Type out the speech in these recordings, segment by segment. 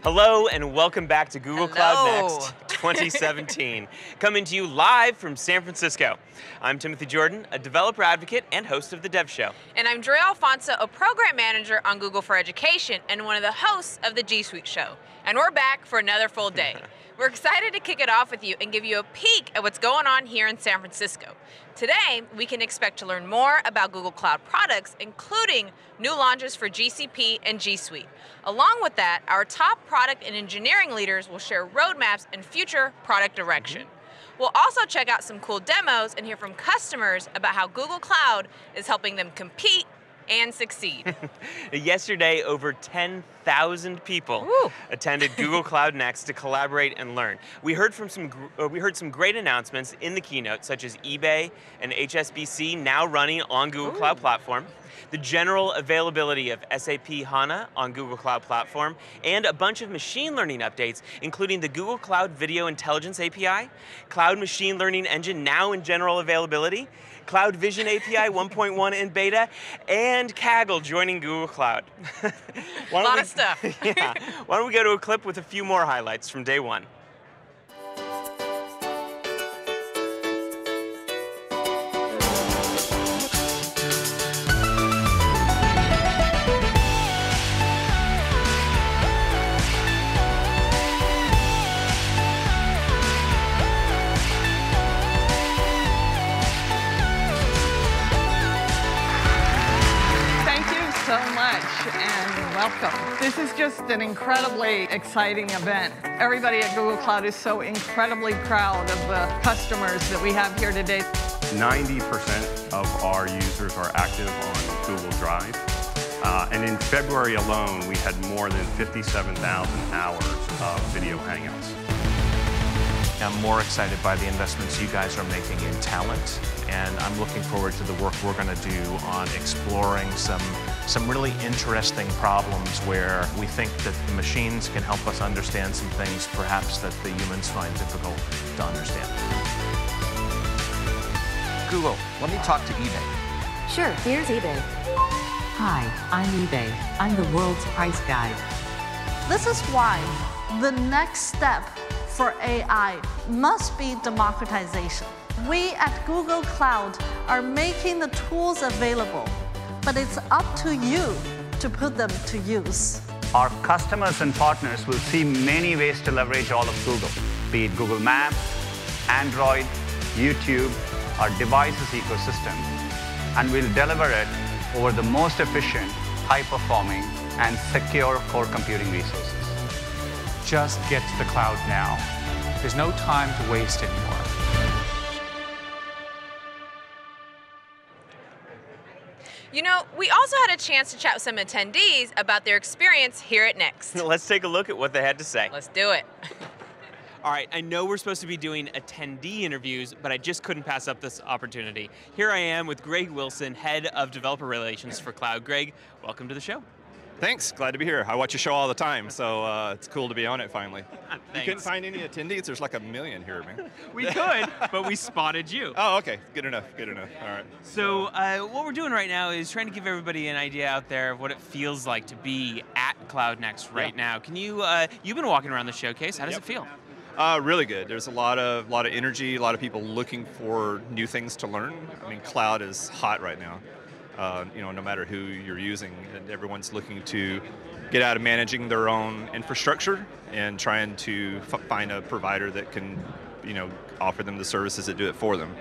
Hello and welcome back to Google Cloud Hello. Next 2017. Coming to you live from San Francisco. I'm Timothy Jordan, a developer advocate and host of The Dev Show. And I'm Dre Alfonso, a program manager on Google for Education and one of the hosts of the G Suite show. And we're back for another full day. We're excited to kick it off with you and give you a peek at what's going on here in San Francisco. Today, we can expect to learn more about Google Cloud products, including new launches for GCP and G Suite. Along with that, our top product and engineering leaders will share roadmaps and future product direction. We'll also check out some cool demos and hear from customers about how Google Cloud is helping them compete and succeed. Yesterday, over 10,000 people attended Google Cloud Next to collaborate and learn. We heard some great announcements in the keynote, such as eBay and HSBC now running on Google Cloud Platform, the general availability of SAP HANA on Google Cloud Platform, and a bunch of machine learning updates, including the Google Cloud Video Intelligence API, Cloud Machine Learning Engine now in general availability, Cloud Vision API 1.1 in beta, and Kaggle joining Google Cloud. A lot of stuff. Yeah. Why don't we go to a clip with a few more highlights from day one. So much and welcome. This is just an incredibly exciting event. Everybody at Google Cloud is so incredibly proud of the customers that we have here today. 90% of our users are active on Google Drive. And in February alone, we had more than 57,000 hours of video Hangouts. I'm more excited by the investments you guys are making in talent, and I'm looking forward to the work we're going to do on exploring some really interesting problems where we think that the machines can help us understand some things perhaps that the humans find difficult to understand. Google, let me talk to eBay. Sure, here's eBay. Hi, I'm eBay. I'm the world's price guide. This is why the next step for AI must be democratization. We at Google Cloud are making the tools available, but it's up to you to put them to use. Our customers and partners will see many ways to leverage all of Google, be it Google Maps, Android, YouTube, our devices ecosystem, and we'll deliver it over the most efficient, high-performing, and secure core computing resources. Just get to the cloud now. There's no time to waste anymore. You know, we also had a chance to chat with some attendees about their experience here at Next. Let's take a look at what they had to say. Let's do it. All right, I know we're supposed to be doing attendee interviews, but I just couldn't pass up this opportunity. Here I am with Greg Wilson, Head of Developer Relations for Cloud. Greg, welcome to the show. Thanks, glad to be here. I watch your show all the time, so it's cool to be on it finally. You couldn't find any attendees? There's like a million here, man. We could, but we spotted you. Oh, okay, good enough, good enough, all right. So what we're doing right now is trying to give everybody an idea out there of what it feels like to be at Cloud Next right now. Can you, you've been walking around the showcase, how does it feel? Really good. There's a lot of energy, a lot of people looking for new things to learn. I mean, cloud is hot right now. You know, no matter who you're using, and everyone's looking to get out of managing their own infrastructure and trying to find a provider that can, you know, offer them the services that do it for them.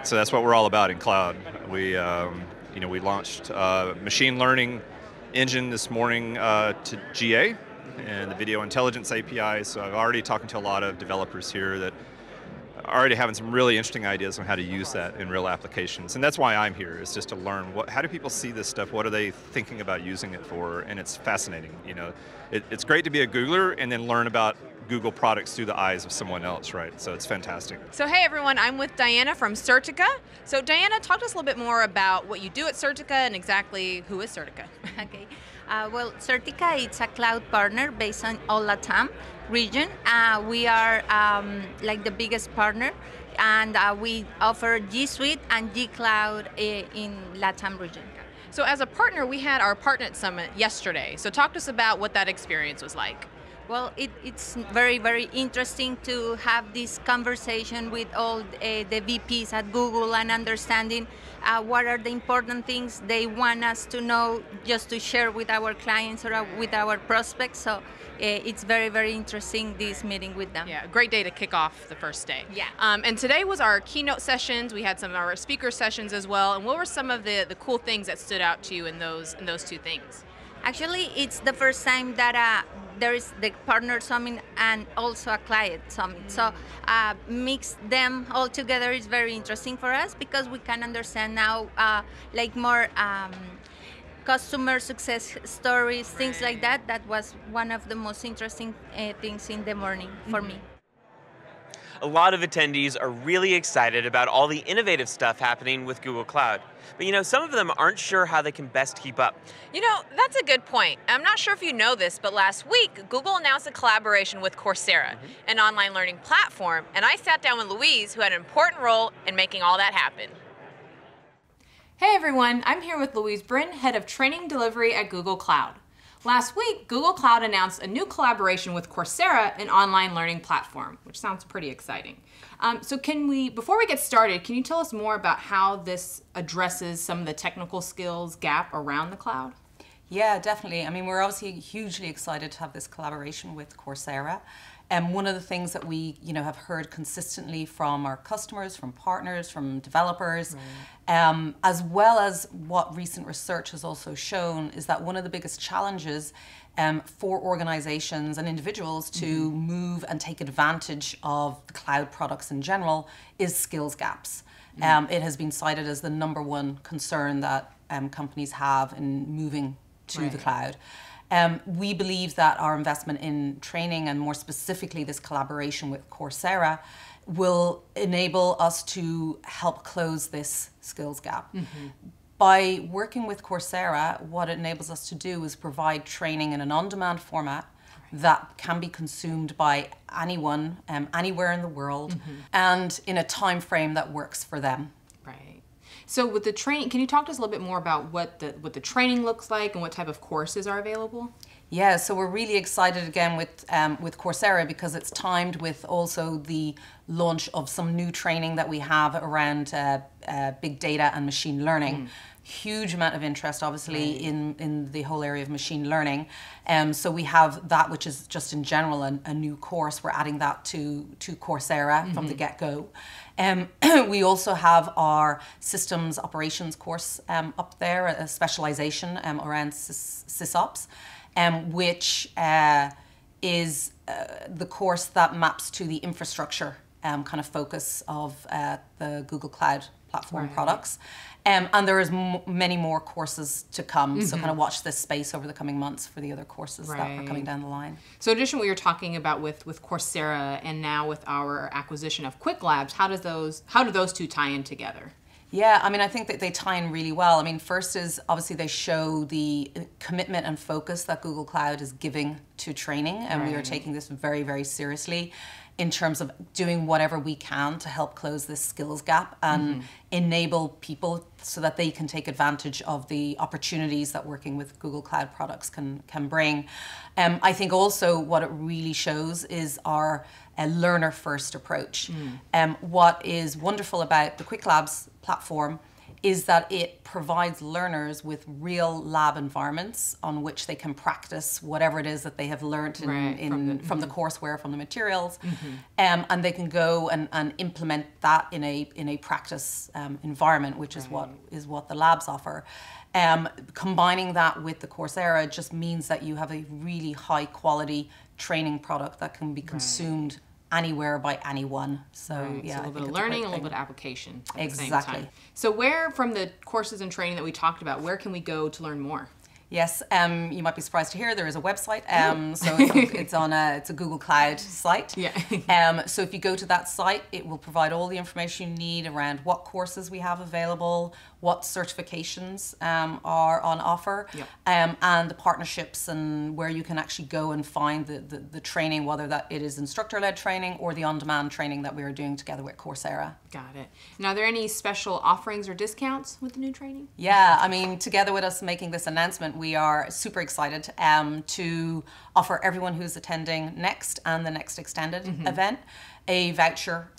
So that's what we're all about in cloud. We, you know, we launched machine learning engine this morning to GA and the Video Intelligence API. So I've already talked to a lot of developers here that already having some really interesting ideas on how to use that in real applications. And that's why I'm here, is just to learn how do people see this stuff, what are they thinking about using it for, and it's fascinating. You know, it's great to be a Googler and then learn about Google products through the eyes of someone else, right? So it's fantastic. So hey everyone, I'm with Diana from Certica. So Diana, talk to us a little bit more about what you do at Certica and exactly who is Certica. Okay. Well, Certica is a cloud partner based on all LATAM region. We are like the biggest partner, and we offer G Suite and G Cloud in LATAM region. So as a partner, we had our Partner Summit yesterday. So talk to us about what that experience was like. Well, it's very, very interesting to have this conversation with all the VPs at Google and understanding what are the important things they want us to know just to share with our clients or with our prospects. So it's very, very interesting, this meeting with them. Yeah, a great day to kick off the first day. Yeah. And today was our keynote sessions. We had some of our speaker sessions as well. And what were some of the cool things that stood out to you in those two things? Actually, it's the first time that there is the partner summit and also a client summit. So mix them all together is very interesting for us because we can understand now like more customer success stories, things like that. That was one of the most interesting things in the morning for me. A lot of attendees are really excited about all the innovative stuff happening with Google Cloud. But you know, some of them aren't sure how they can best keep up. You know, that's a good point. I'm not sure if you know this, but last week, Google announced a collaboration with Coursera, an online learning platform, and I sat down with Louise, who had an important role in making all that happen. Hey everyone, I'm here with Louise Bryn, Head of Training Delivery at Google Cloud. Last week, Google Cloud announced a new collaboration with Coursera, an online learning platform, which sounds pretty exciting. So before we get started, can you tell us more about how this addresses some of the technical skills gap around the cloud? Yeah, definitely. I mean, we're obviously hugely excited to have this collaboration with Coursera. And one of the things that we, have heard consistently from our customers, from partners, from developers, as well as what recent research has also shown, is that one of the biggest challenges for organizations and individuals to move and take advantage of the cloud products in general is skills gaps. It has been cited as the #1 concern that companies have in moving to the cloud. We believe that our investment in training, and more specifically this collaboration with Coursera, will enable us to help close this skills gap. By working with Coursera, what it enables us to do is provide training in an on-demand format that can be consumed by anyone, anywhere in the world, and in a time frame that works for them. Right. So with the training, can you talk to us a little bit more about what the training looks like and what type of courses are available? Yeah, so we're really excited again with Coursera because it's timed with also the launch of some new training that we have around big data and machine learning. Huge amount of interest, obviously, in the whole area of machine learning. So we have that, which is just in general a new course. We're adding that to Coursera from the get-go. We also have our systems operations course up there, a specialization around SysOps, which is the course that maps to the infrastructure kind of focus of the Google Cloud Platform products. And there is many more courses to come, so kind of watch this space over the coming months for the other courses that are coming down the line. So in addition to what you're talking about with Coursera and now with our acquisition of Quick Labs, how do those two tie in together? Yeah, I mean, I think that they tie in really well. I mean, first is obviously they show the commitment and focus that Google Cloud is giving to training, and we are taking this very, very seriously in terms of doing whatever we can to help close this skills gap and enable people so that they can take advantage of the opportunities that working with Google Cloud products can bring. I think also what it really shows is our learner-first approach. What is wonderful about the Quick Labs platform is that it provides learners with real lab environments on which they can practice whatever it is that they have learned from the courseware, from the materials, and they can go and implement that in a practice environment, which is what the labs offer. Combining that with the Coursera just means that you have a really high quality training product that can be consumed anywhere by anyone. So yeah, so a little bit of learning, a little bit of application at the same Exactly. time. So where, from the courses and training that we talked about, where can we go to learn more? Yes, you might be surprised to hear there is a website. So it's a Google Cloud site. Yeah. So if you go to that site, it will provide all the information you need around what courses we have available, what certifications are on offer, and the partnerships and where you can actually go and find the training, whether that it is instructor-led training or the on-demand training that we are doing together with Coursera. Got it. Now, are there any special offerings or discounts with the new training? Yeah, I mean, together with us making this announcement, announcement. We are super excited to offer everyone who's attending Next and the Next Extended event a voucher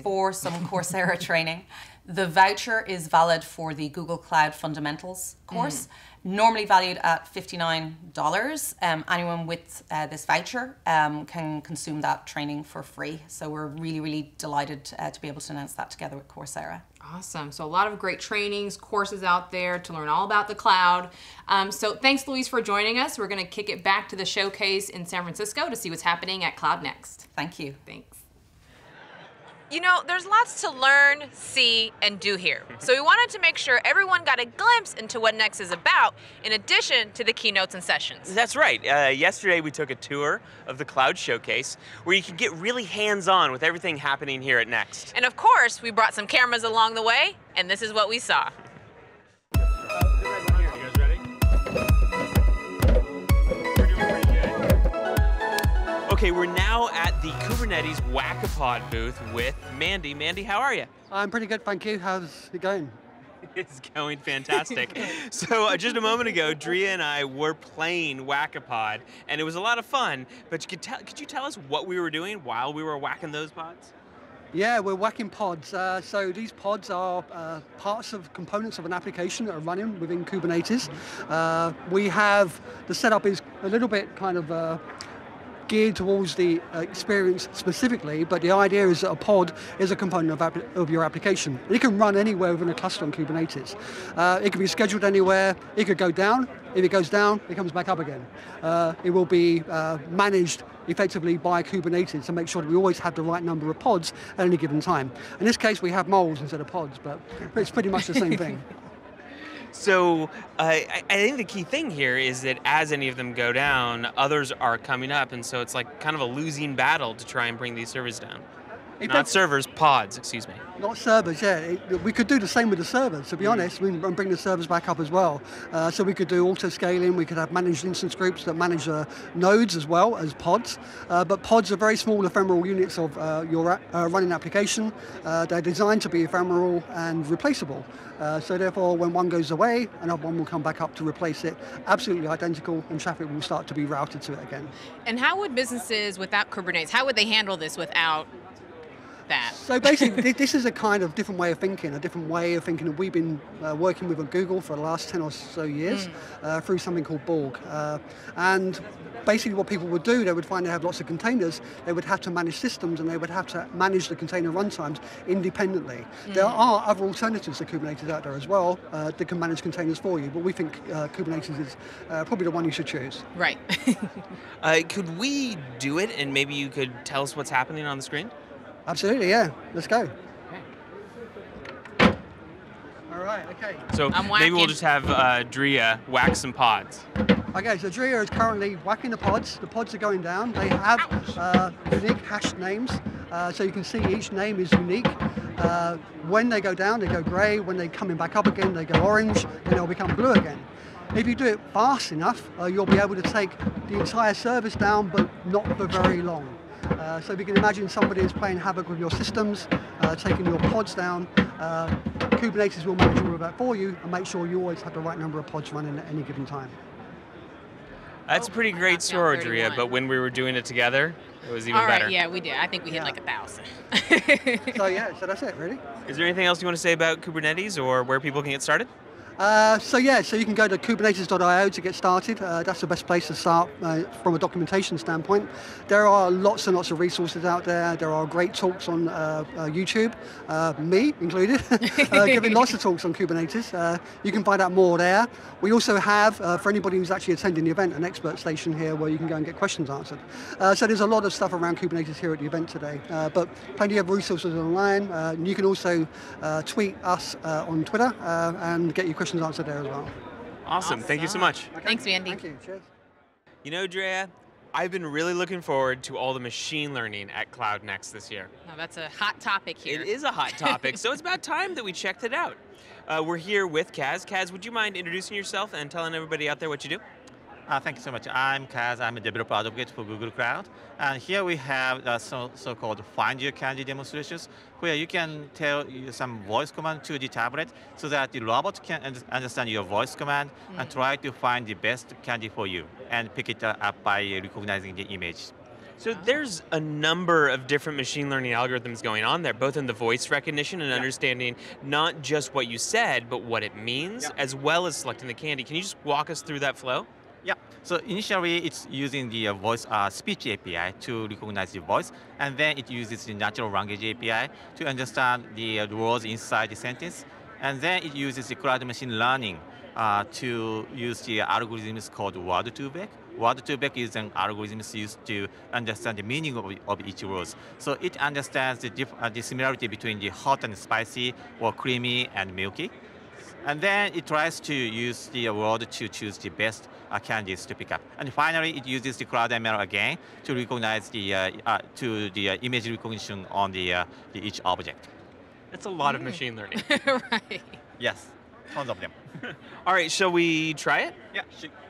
for some Coursera training. The voucher is valid for the Google Cloud Fundamentals course, normally valued at $59. Anyone with this voucher can consume that training for free. So we're really, really delighted to be able to announce that together with Coursera. Awesome. So a lot of great trainings, courses out there to learn all about the cloud. So thanks, Louise, for joining us. We're going to kick it back to the showcase in San Francisco to see what's happening at Cloud Next. Thank you. Thanks. You know, there's lots to learn, see, and do here. So we wanted to make sure everyone got a glimpse into what Next is about, in addition to the keynotes and sessions. That's right. Yesterday we took a tour of the Cloud Showcase, where you can get really hands-on with everything happening here at Next. And of course, we brought some cameras along the way, and this is what we saw. Okay, we're now at the Kubernetes Wackapod booth with Mandy. Mandy, how are you? I'm pretty good, thank you. How's it going? It's going fantastic. So just a moment ago, Drea and I were playing Wackapod, and it was a lot of fun. But could you tell us what we were doing while we were whacking those pods? Yeah, we're whacking pods. So these pods are parts of components of an application that are running within Kubernetes. We have, the setup is a little bit kind of geared towards the experience specifically, but the idea is that a pod is a component of your application. It can run anywhere within a cluster on Kubernetes. It can be scheduled anywhere. It could go down. If it goes down, it comes back up again. It will be managed effectively by Kubernetes to make sure that we always have the right number of pods at any given time. In this case, we have moles instead of pods, but it's pretty much the same thing. So I think the key thing here is that as any of them go down, others are coming up, and so it's like kind of a losing battle to try and bring these servers down. Not servers, pods, excuse me. Not servers, yeah. We could do the same with the servers, to be honest. We can bring the servers back up as well. So we could do auto-scaling, we could have managed instance groups that manage nodes as well as pods. But pods are very small ephemeral units of your running application. They're designed to be ephemeral and replaceable. So therefore, when one goes away, another one will come back up to replace it. Absolutely identical, and traffic will start to be routed to it again. And how would businesses without Kubernetes, how would they handle this without that? So basically, this is a kind of different way of thinking, that we've been working with at Google for the last 10 or so years through something called Borg. And basically what people would do, they would find they have lots of containers, they would have to manage systems, and they would have to manage the container runtimes independently. There are other alternatives to Kubernetes out there as well that can manage containers for you, but we think Kubernetes is probably the one you should choose. Right. Could we do it, and maybe you could tell us what's happening on the screen? Absolutely, yeah. Let's go. Okay. All right, okay. So maybe we'll just have Drea whack some pods. Okay, so Drea is currently whacking the pods. The pods are going down. They have unique hashed names, so you can see each name is unique. When they go down, they go grey. When they're coming back up again, they go orange, and they'll become blue again. If you do it fast enough, you'll be able to take the entire service down, but not for very long. So if you can imagine somebody is playing havoc with your systems, taking your pods down, Kubernetes will manage all of that for you and make sure you always have the right number of pods running at any given time. That's a pretty great story, Drea, but when we were doing it together, it was even better. All right, yeah, we did. I think we hit like 1,000. So that's it, really. Is there anything else you want to say about Kubernetes or where people can get started? So you can go to kubernetes.io to get started. That's the best place to start from a documentation standpoint. There are lots and lots of resources out there. There are great talks on YouTube, me included, giving lots of talks on Kubernetes. You can find out more there. We also have, for anybody who's actually attending the event, an expert station here where you can go and get questions answered. So there's a lot of stuff around Kubernetes here at the event today, but plenty of resources online. You can also tweet us on Twitter and get your questions answered there as well. Awesome. Thank you so much. Okay. Thanks, Andy. Thank you. Cheers. You know, Drea, I've been really looking forward to all the machine learning at Cloud Next this year. Now, that's a hot topic here. It is a hot topic, so it's about time that we checked it out. We're here with Kaz. Kaz, would you mind introducing yourself and telling everybody out there what you do? Thank you so much. I'm Kaz. I'm a developer advocate for Google Cloud. And here we have so-called Find Your Candy demonstrations, where you can tell some voice command to the tablet so that the robot can understand your voice command and try to find the best candy for you and pick it up by recognizing the image. So there's a number of different machine learning algorithms going on there, both in the voice recognition and understanding not just what you said, but what it means, as well as selecting the candy. Can you just walk us through that flow? Yeah, so initially it's using the voice speech API to recognize the voice, and then it uses the natural language API to understand the words inside the sentence, and then it uses the cloud machine learning to use the algorithms called word2vec. Word2vec is an algorithm used to understand the meaning of each word. So it understands the similarity between the hot and spicy, or creamy and milky. And then it tries to use the word to choose the best candies to pick up. And finally, it uses the cloud ML again to recognize the image recognition on the each object. That's a lot of machine learning. Right. Yes, tons of them. All right, shall we try it?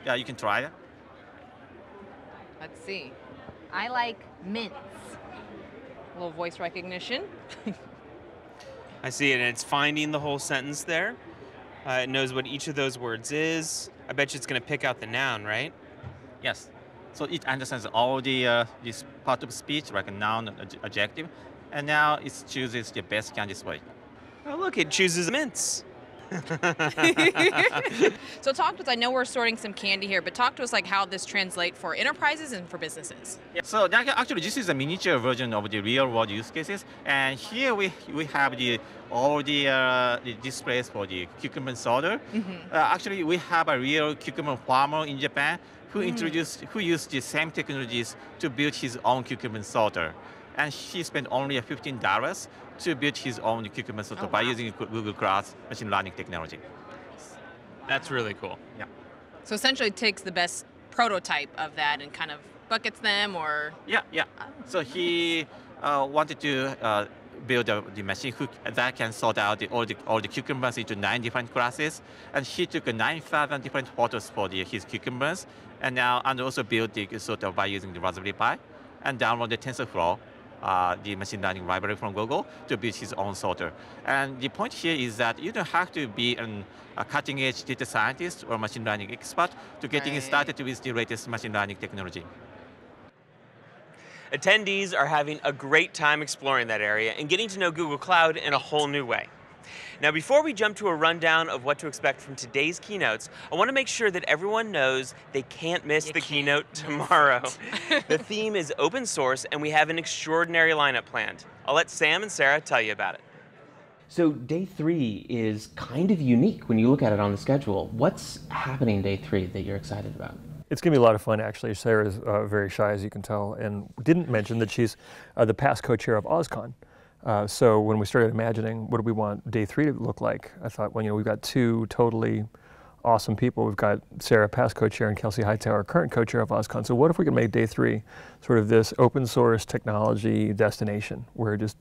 Yeah, you can try it. Let's see. I like mints. A little voice recognition. I see it, and it's finding the whole sentence there. It knows what each of those words is. I bet you it's going to pick out the noun, right? Yes. So it understands all the this part of speech, like a noun, adjective, and now it chooses the best candy way. Oh, look, it chooses mints. So talk to us, I know we're sorting some candy here, but talk to us like how this translates for enterprises and for businesses. So actually this is a miniature version of the real world use cases, and here we have all the displays for the cucumber sorter. Actually we have a real cucumber farmer in Japan who used the same technologies to build his own cucumber sorter. And he spent only $15 to build his own cucumber sorter by using Google Cloud machine learning technology. That's really cool. Yeah. So essentially it takes the best prototype of that and kind of buckets them, or... Yeah. So he wanted to build the machine that can sort out all the cucumbers into 9 different classes, and he took 9,000 different photos for his cucumbers, and also built the sorter by using the Raspberry Pi, and downloaded TensorFlow, the machine learning library from Google, to build his own sorter. And the point here is that you don't have to be a cutting-edge data scientist or machine learning expert to getting started with the latest machine learning technology. Attendees are having a great time exploring that area and getting to know Google Cloud in a whole new way. Now, before we jump to a rundown of what to expect from today's keynotes, I want to make sure that everyone knows they can't miss the keynote tomorrow. The theme is open source, and we have an extraordinary lineup planned. I'll let Sam and Sarah tell you about it. So day 3 is kind of unique when you look at it on the schedule. What's happening day 3 that you're excited about? It's going to be a lot of fun, actually. Sarah's very shy, as you can tell, and didn't mention that she's the past co-chair of OSCON. So when we started imagining what do we want day 3 to look like, I thought, well, we've got 2 totally awesome people. We've got Sarah, past co-chair, and Kelsey Hightower, current co-chair of OSCON. So what if we could make day 3 sort of this open source technology destination where it'd just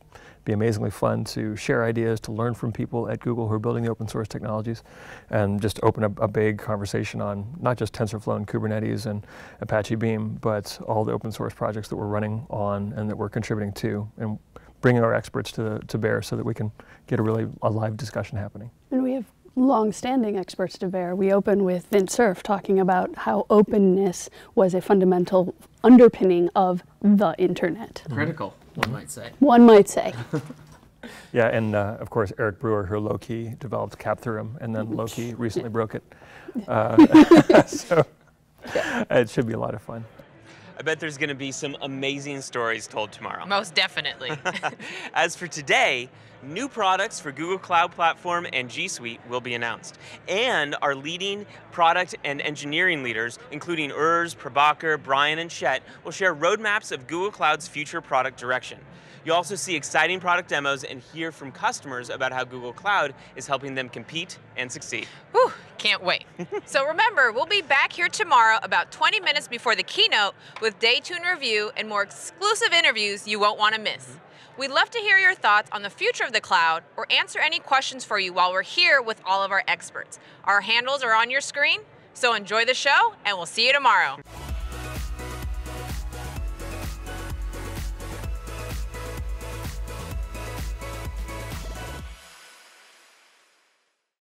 be amazingly fun to share ideas, to learn from people at Google who are building the open source technologies, and just open up a big conversation on not just TensorFlow and Kubernetes and Apache Beam, but all the open source projects that we're running on and that we're contributing to, and bringing our experts to bear so that we can get a live discussion happening. And we have long-standing experts to bear. We open with Vint Cerf talking about how openness was a fundamental underpinning of the internet. Critical, one might say. One might say. Yeah, and of course Eric Brewer, who low-key developed Cap Theorem, and then low-key recently broke it. So it should be a lot of fun. I bet there's going to be some amazing stories told tomorrow. Most definitely. As for today, new products for Google Cloud Platform and G Suite will be announced. And our leading product and engineering leaders, including Urs, Prabhakar, Brian, and Chet, will share roadmaps of Google Cloud's future product direction. You'll also see exciting product demos and hear from customers about how Google Cloud is helping them compete and succeed. Whew, can't wait. So remember, we'll be back here tomorrow about 20 minutes before the keynote with Day 2 in review and more exclusive interviews you won't want to miss. We'd love to hear your thoughts on the future of the cloud or answer any questions for you while we're here with all of our experts. Our handles are on your screen. So enjoy the show, and we'll see you tomorrow.